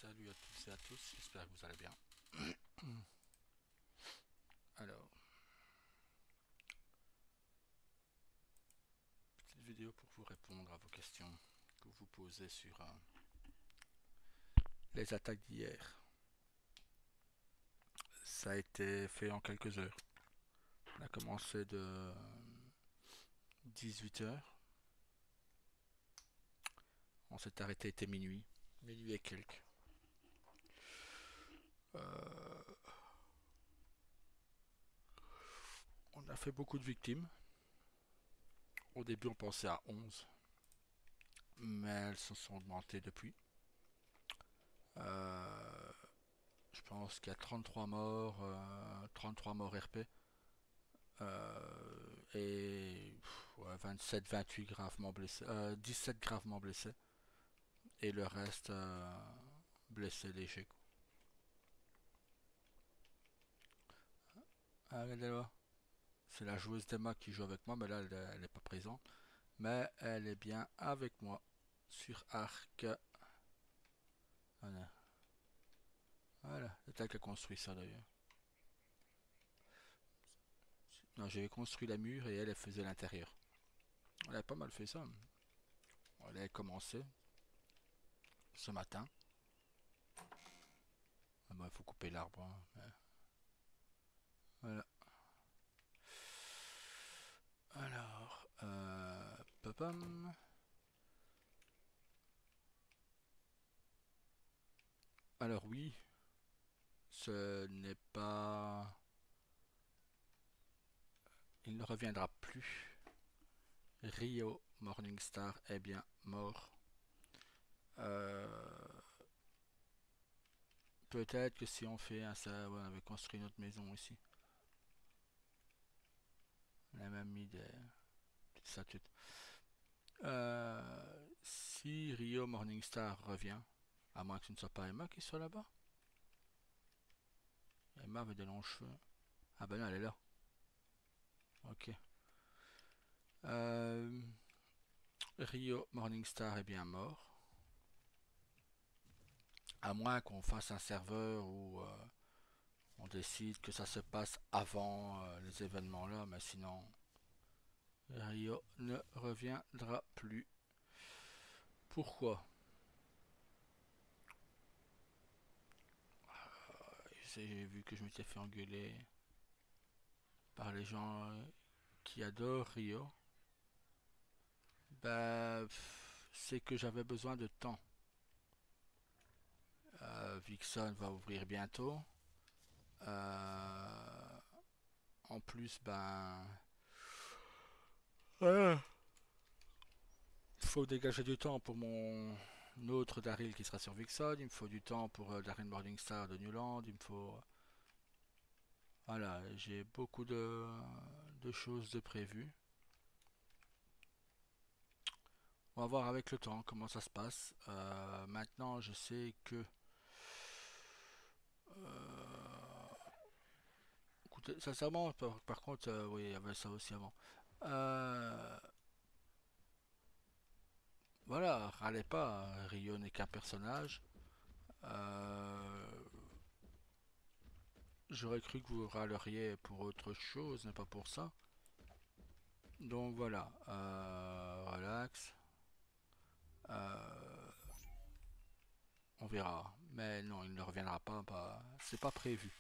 Salut à toutes et à tous, j'espère que vous allez bien. Alors, petite vidéo pour vous répondre à vos questions que vous posez sur les attaques d'hier. Ça a été fait en quelques heures. On a commencé de 18 heures. On s'est arrêté, il était minuit. Minuit et quelques. On a fait beaucoup de victimes. Au début, on pensait à 11, mais elles se sont augmentées depuis. Euh, je pense qu'il y a 33 morts, 33 morts RP. Et ouais, 27, 28 gravement blessés, 17 gravement blessés, et le reste blessés légers. Ah, regardez là, c'est la joueuse d'Emma qui joue avec moi, mais là elle n'est pas présente. Mais elle est bien avec moi sur Arc. Voilà, voilà. C'est elle qui a construit ça d'ailleurs. Non, j'avais construit la mur et elle faisait l'intérieur. Elle a pas mal fait ça. Elle a commencé ce matin. Ah bah, il faut couper l'arbre, hein. Voilà. Alors, papam. Alors oui, ce n'est pas... Il ne reviendra plus. Rio Morningstar est bien mort. Euh, Peut-être que si on fait un ça, ouais, on avait construit notre maison ici. On a même mis des petites statues. Si Rio Morningstar revient, à moins que ce ne soit pas Emma qui soit là-bas. Emma avait des longs cheveux. Ah ben non, elle est là. Ok. Euh, Rio Morningstar est bien mort. À moins qu'on fasse un serveur où on décide que ça se passe avant les événements là, mais sinon Rio ne reviendra plus. Pourquoi? J'ai vu que je m'étais fait engueuler par les gens qui adorent Rio. Bah, c'est que j'avais besoin de temps. Vixen va ouvrir bientôt. Euh, En plus, ben, il faut dégager du temps pour mon autre Daryl qui sera sur Vixen. Il me faut du temps pour Daryl Morningstar de Newland. Il me faut, voilà, j'ai beaucoup de choses de prévues. On va voir avec le temps comment ça se passe. Maintenant, je sais que... Écoutez, sincèrement, par contre, oui, il y avait ça aussi avant. Euh, voilà, râlez pas, Rio n'est qu'un personnage. Euh, J'aurais cru que vous râleriez pour autre chose, mais pas pour ça. Donc voilà, relax. Euh, on verra. Mais non, il ne reviendra pas. C'est pas prévu.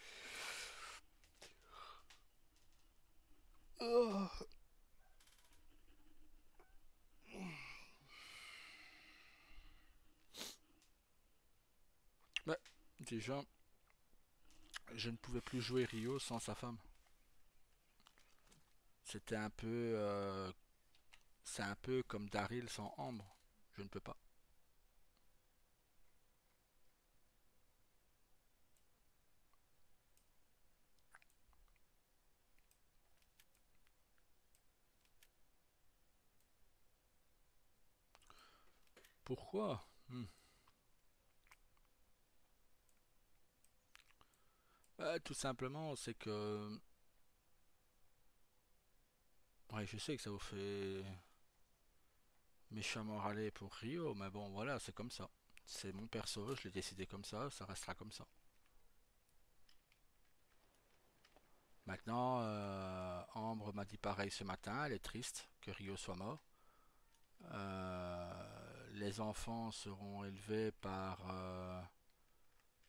Oh. Mais déjà, je ne pouvais plus jouer Rio sans sa femme. C'était un peu, c'est un peu comme Daryl sans Ambre. Je ne peux pas. Pourquoi? Tout simplement, c'est que, ouais, je sais que ça vous fait méchamment râler pour Rio, mais bon, voilà, c'est comme ça. C'est mon perso, je l'ai décidé comme ça restera comme ça. Maintenant, Ambre m'a dit pareil ce matin, elle est triste que Rio soit mort. Les enfants seront élevés par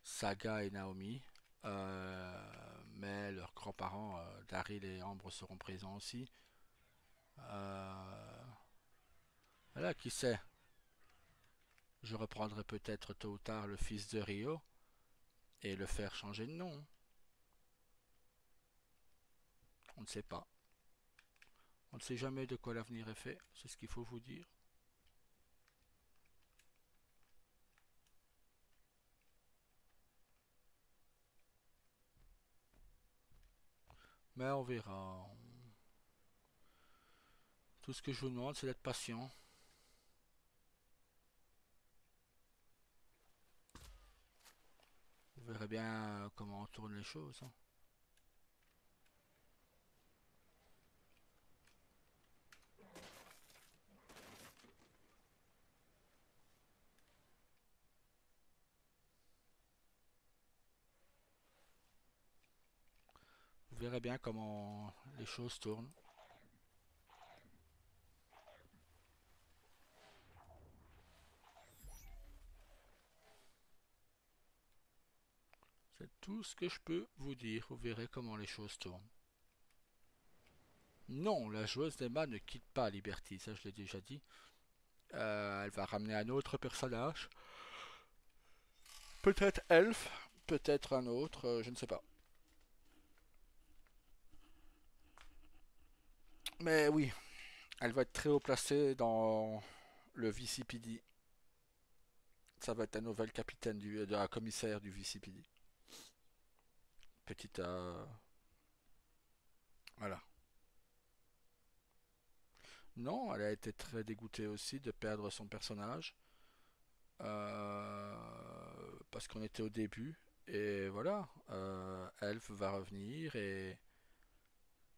Saga et Naomi, mais leurs grands-parents, Daryl et Ambre, seront présents aussi. Euh, voilà, qui sait, je reprendrai peut-être tôt ou tard le fils de Rio et le faire changer de nom. On ne sait pas. On ne sait jamais de quoi l'avenir est fait, c'est ce qu'il faut vous dire. Mais on verra. Tout ce que je vous demande, c'est d'être patient. Vous verrez bien comment on tourne les choses, hein. Vous verrez bien comment les choses tournent. C'est tout ce que je peux vous dire. Vous verrez comment les choses tournent. Non, la joueuse d'Emma ne quitte pas Liberty, ça je l'ai déjà dit. Elle va ramener un autre personnage. Peut-être Elf, peut-être un autre, je ne sais pas. Mais oui, elle va être très haut placée dans le VCPD. Ça va être la nouvelle capitaine de la commissaire du VCPD. Petite... voilà. Non, elle a été très dégoûtée aussi de perdre son personnage. Parce qu'on était au début. Et voilà, Elf va revenir et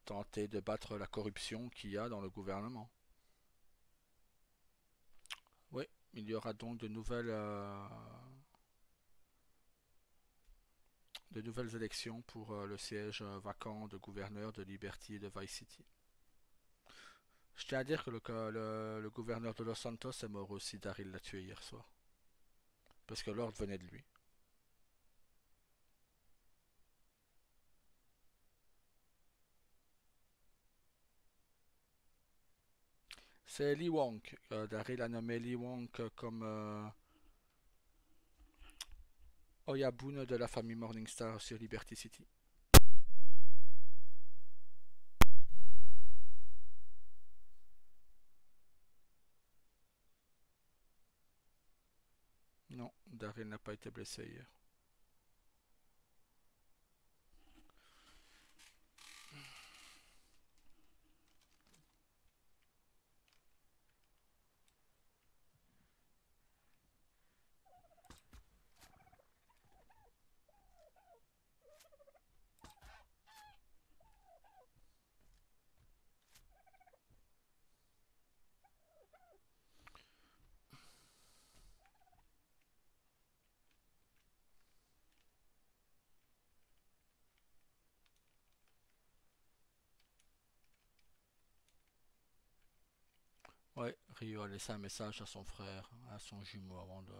tenter de battre la corruption qu'il y a dans le gouvernement. Oui, il y aura donc de nouvelles élections pour le siège vacant de gouverneur de Liberty et de Vice City. Je tiens à dire que le gouverneur de Los Santos est mort aussi. Daryl l'a tué hier soir. Parce que l'ordre venait de lui. C'est Lee Wong. Daryl a nommé Lee Wong comme Oyabun de la famille Morningstar sur Liberty City. Non, Daryl n'a pas été blessé hier. Ouais, Rio a laissé un message à son frère, à son jumeau avant de...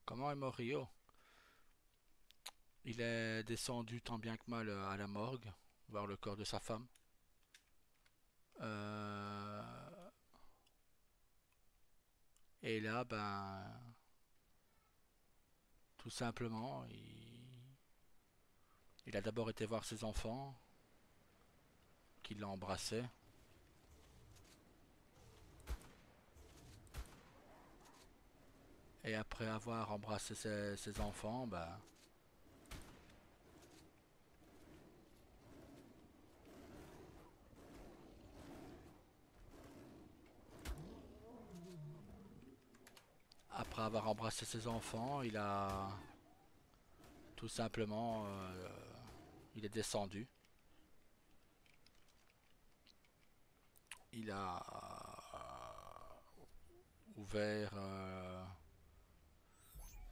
Comment est mort Rio? Il est descendu tant bien que mal à la morgue, voir le corps de sa femme. Euh, Et là, ben, tout simplement, il a d'abord été voir ses enfants, qu'il l'a embrassé. Et après avoir embrassé ses enfants, ben, après avoir embrassé ses enfants, il a tout simplement, il est descendu. Il a ouvert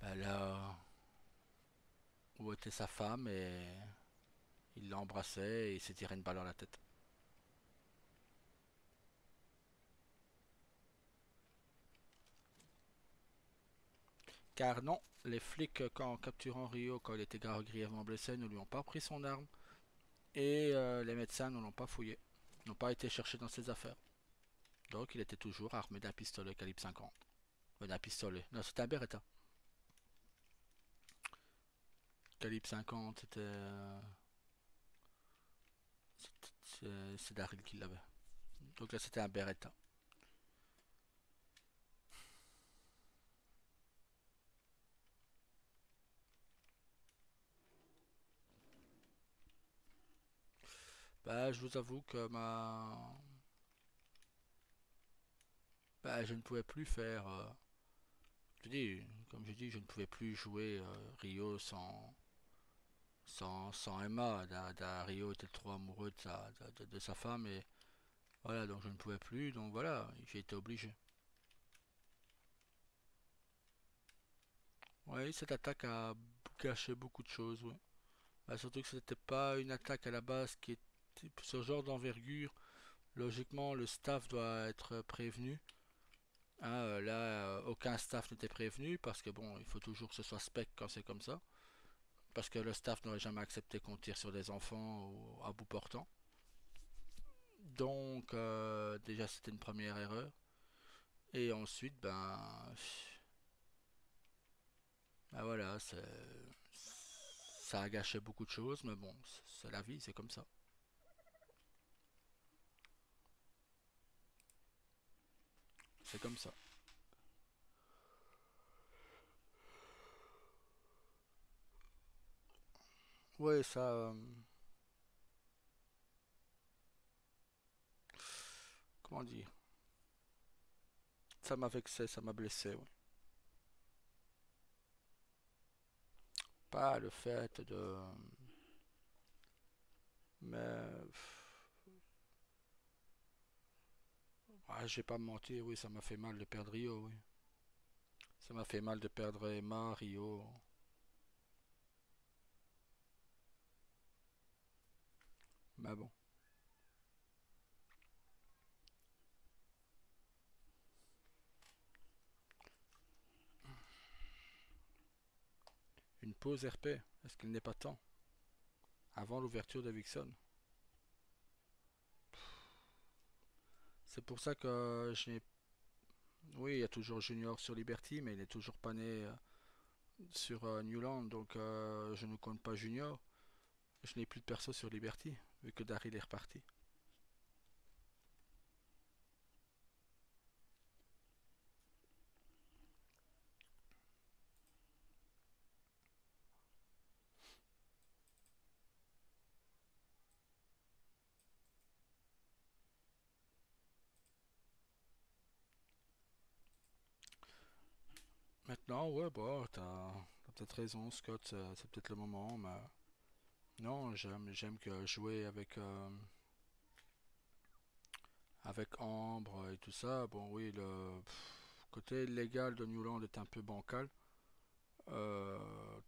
Là où était sa femme et il l'a embrassée et il s'est tiré une balle dans la tête. Car non, les flics, quand capturant Rio, quand il était grièvement blessé, ne lui ont pas pris son arme et les médecins ne l'ont pas fouillé, n'ont pas été chercher dans ses affaires. Donc il était toujours armé d'un pistolet calibre 50. D'un pistolet. Non, c'était un Beretta. Calibre 50, c'est Daryl qui l'avait. Donc là, c'était un Beretta. Bah, je vous avoue que je ne pouvais plus faire. Je dis, comme je dis, je ne pouvais plus jouer Rio sans Emma. Rio était trop amoureux de sa femme et voilà, donc je ne pouvais plus. Donc voilà, j'ai été obligé. Oui, cette attaque a gâché beaucoup de choses. Oui. Bah, surtout que c'était pas une attaque à la base qui était ce genre d'envergure. Logiquement, le staff doit être prévenu. Hein, là, aucun staff n'était prévenu parce que bon, il faut toujours que ce soit spec quand c'est comme ça. Parce que le staff n'aurait jamais accepté qu'on tire sur des enfants à bout portant. Donc, déjà, c'était une première erreur. Et ensuite, ben voilà, ça a gâché beaucoup de choses, mais bon, c'est la vie, c'est comme ça. C'est comme ça. Ouais, ça, comment dire, ça m'a vexé, ça m'a blessé, ouais. Pas le fait de, mais, j'ai pas menti, oui, ça m'a fait mal de perdre Rio, oui. Ça m'a fait mal de perdre Emma, Rio. Mais bon, une pause RP, est-ce qu'il n'est pas temps? Avant l'ouverture de Vixen. C'est pour ça que je n'ai. Oui, il y a toujours Junior sur Liberty, mais il n'est toujours pas né sur Newland, donc je ne compte pas Junior. Je n'ai plus de perso sur Liberty, vu que Daryl est reparti. Maintenant, ouais, bah, t'as peut-être raison, Scott, c'est peut-être le moment, mais non, j'aime que jouer avec Ambre et tout ça. Bon, oui, le côté légal de Newland est un peu bancal.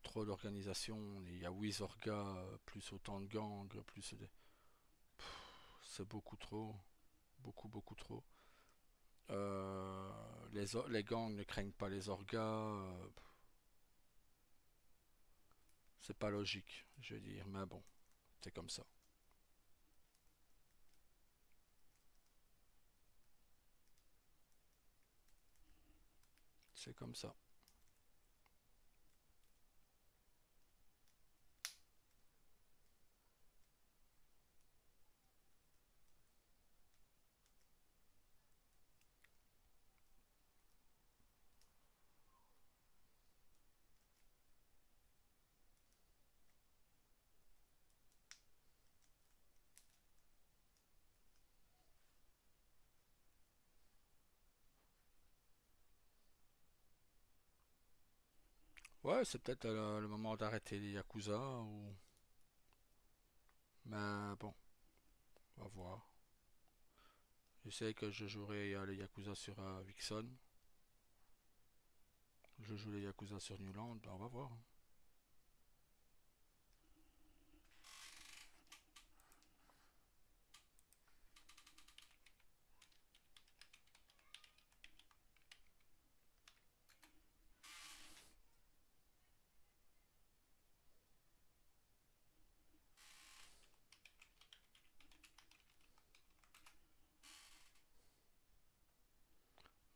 Trop d'organisation, il y a Wizorga, plus autant de gangs, c'est beaucoup trop, beaucoup trop. Les gangs ne craignent pas les orgas, c'est pas logique, je veux dire, mais bon, c'est comme ça. C'est comme ça. Ouais, c'est peut-être le moment d'arrêter les Yakuza, ou... mais bon, on va voir. Je sais que je jouerai les Yakuza sur Vixen. je joue les Yakuza sur Newland, ben on va voir.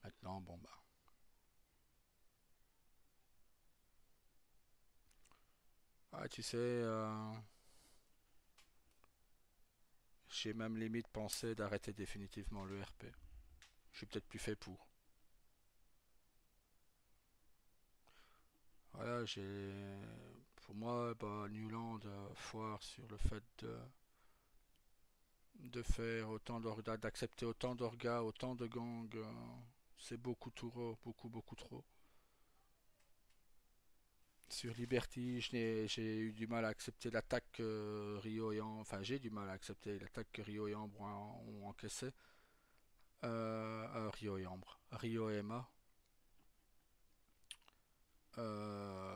Maintenant, bon bah. Ah, tu sais, j'ai même limite pensé d'arrêter définitivement le RP. Je suis peut-être plus fait pour. Voilà, pour moi, bah, Newland foire sur le fait de faire autant d'orgas, d'accepter autant d'orgas, autant de gangs. C'est beaucoup trop, beaucoup, beaucoup trop. Sur Liberty, j'ai eu du mal à accepter l'attaque que Rio et Ambre, enfin j'ai du mal à accepter l'attaque que Rio et Ambre ont encaissé. Rio et Ambre, Rio et Emma. Euh,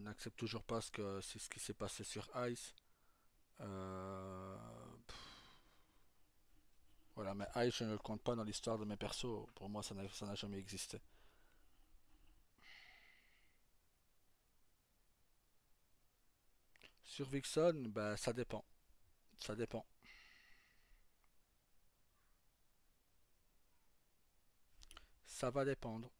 n'accepte toujours pas ce que c'est ce qui s'est passé sur Ice. Euh, voilà, mais Ice, je ne le compte pas dans l'histoire de mes persos. Pour moi, ça n'a jamais existé. Sur Vixen, bah, ça dépend. Ça dépend. Ça va dépendre.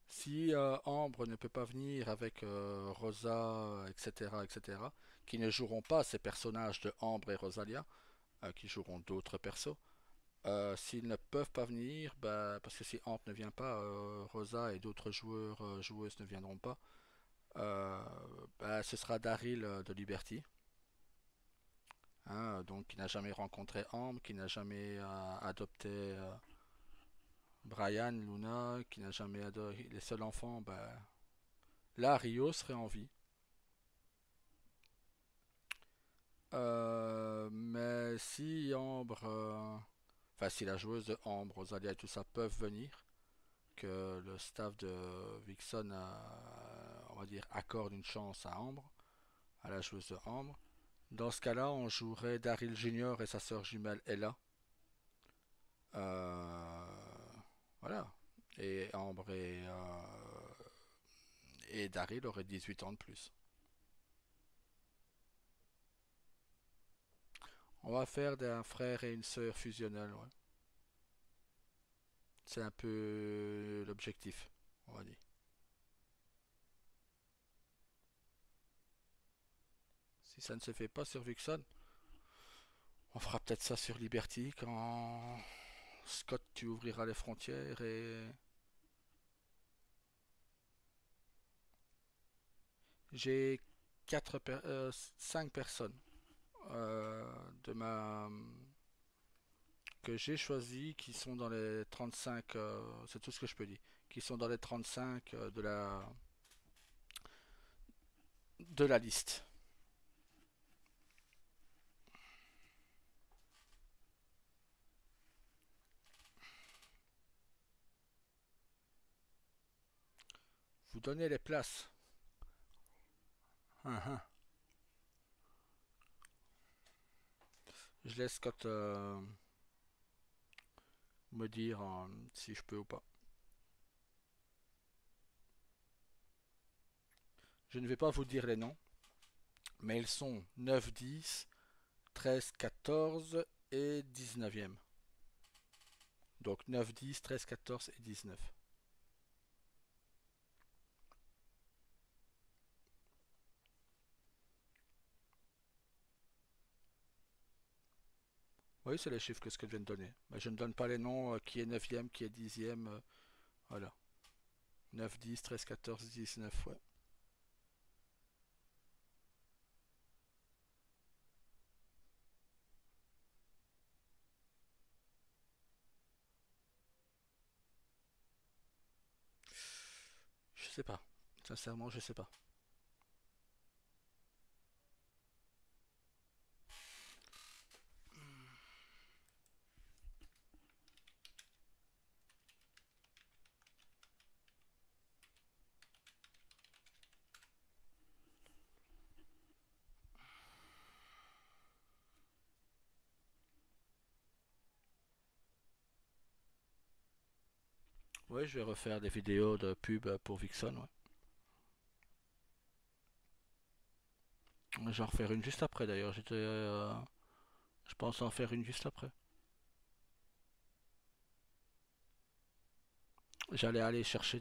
Si Ambre ne peut pas venir avec Rosa, etc., etc., qui ne joueront pas ces personnages de Ambre et Rosalia, qui joueront d'autres persos, s'ils ne peuvent pas venir, bah, parce que si Ambre ne vient pas, Rosa et d'autres joueurs, joueuses ne viendront pas, euh, bah, ce sera Daryl de Liberty, hein, donc qui n'a jamais rencontré Ambre, qui n'a jamais adopté Brian, Luna, qui n'a jamais adopté les seuls enfants, bah, là Rio serait en vie. Mais si Ambre, enfin si la joueuse de Ambre, Rosalia et tout ça peuvent venir, que le staff de Vixen, on va dire, accorde une chance à Ambre, à la joueuse de Ambre. Dans ce cas-là, on jouerait Daryl Junior et sa sœur jumelle Ella. Euh, voilà. Et Ambre et Daryl auraient 18 ans de plus. On va faire d'un frère et une sœur fusionnels, ouais. C'est un peu l'objectif, on va dire. Si ça ne se fait pas sur Vixen, on fera peut-être ça sur Liberty quand Scott tu ouvriras les frontières et j'ai 5 personnes euh, de ma que j'ai choisi qui sont dans les 35, c'est tout ce que je peux dire, qui sont dans les 35 de la liste. Vous donnez les places. Hein, hein. Je laisse Scott me dire si je peux ou pas. Je ne vais pas vous dire les noms, mais ils sont 9, 10, 13, 14 et 19e. Donc 9, 10, 13, 14 et 19. Oui, c'est les chiffres que ce que je viens de donner. Mais je ne donne pas les noms qui est 9e, qui est 10e. Voilà. 9, 10, 13, 14, 19. Ouais. sais pas. Sincèrement, je sais pas. Ouais, je vais refaire des vidéos de pub pour Vixen, ouais. J'en refaire une juste après d'ailleurs. Je pense en faire une juste après. J'allais aller chercher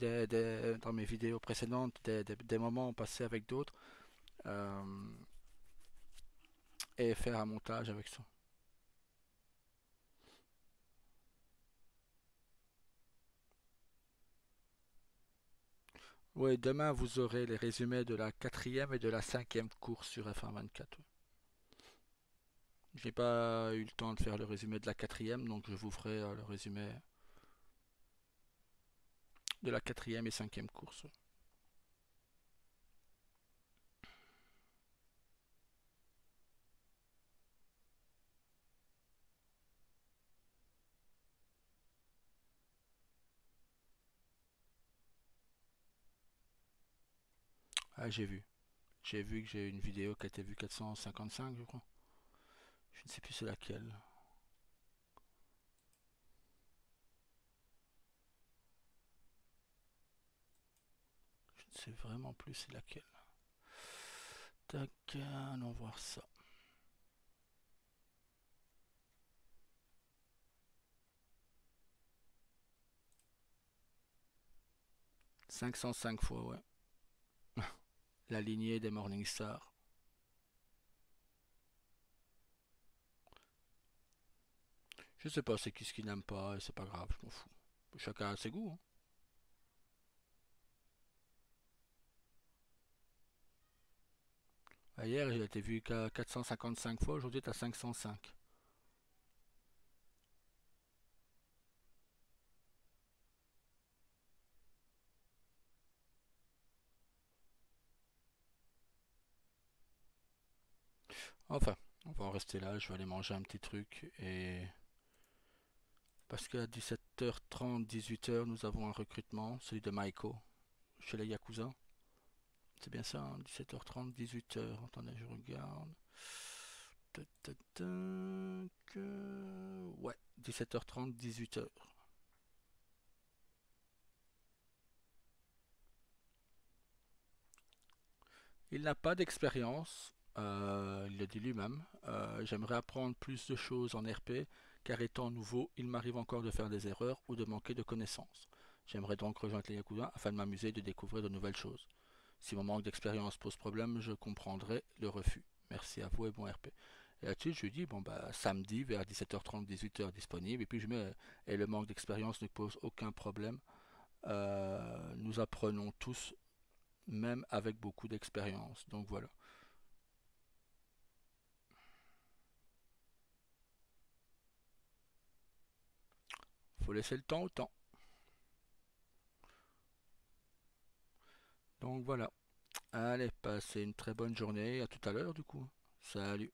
dans mes vidéos précédentes des moments passés avec d'autres euh, et faire un montage avec ça. Oui, demain vous aurez les résumés de la quatrième et de la cinquième course sur F1 24. J'ai pas eu le temps de faire le résumé de la quatrième, donc je vous ferai le résumé de la quatrième et cinquième course. Ah, j'ai vu que j'ai une vidéo qui a été vue 455, je crois. Je ne sais plus c'est laquelle. Je ne sais vraiment plus c'est laquelle. Tac, allons voir ça. 505 fois, ouais. La lignée des Morningstar. Je sais pas c'est qui ce qui n'aime pas, et c'est pas grave, je m'en fous. Chacun a ses goûts, hein. Hier, il a été vu qu'à 455 fois, aujourd'hui, t'as 505. Enfin, on va en rester là, je vais aller manger un petit truc et parce qu'à 17h30, 18h, nous avons un recrutement, celui de Maiko, chez les Yakuza. C'est bien ça, hein, 17h30, 18h. Attendez, je regarde. Tac, tac, tac, ouais, 17h30, 18h. Il n'a pas d'expérience, il le dit lui-même. J'aimerais apprendre plus de choses en RP, car étant nouveau, il m'arrive encore de faire des erreurs ou de manquer de connaissances. J'aimerais donc rejoindre les Yakuza afin de m'amuser et de découvrir de nouvelles choses. Si mon manque d'expérience pose problème, je comprendrai le refus. Merci à vous et bon RP. Et là-dessus, je lui dis, bon, bah, samedi vers 17h30, 18h disponible. Et puis je mets, et le manque d'expérience ne pose aucun problème. Nous apprenons tous, même avec beaucoup d'expérience. Donc voilà. Faut laisser le temps au temps. Donc voilà. Allez, passez une très bonne journée. À tout à l'heure du coup. Salut.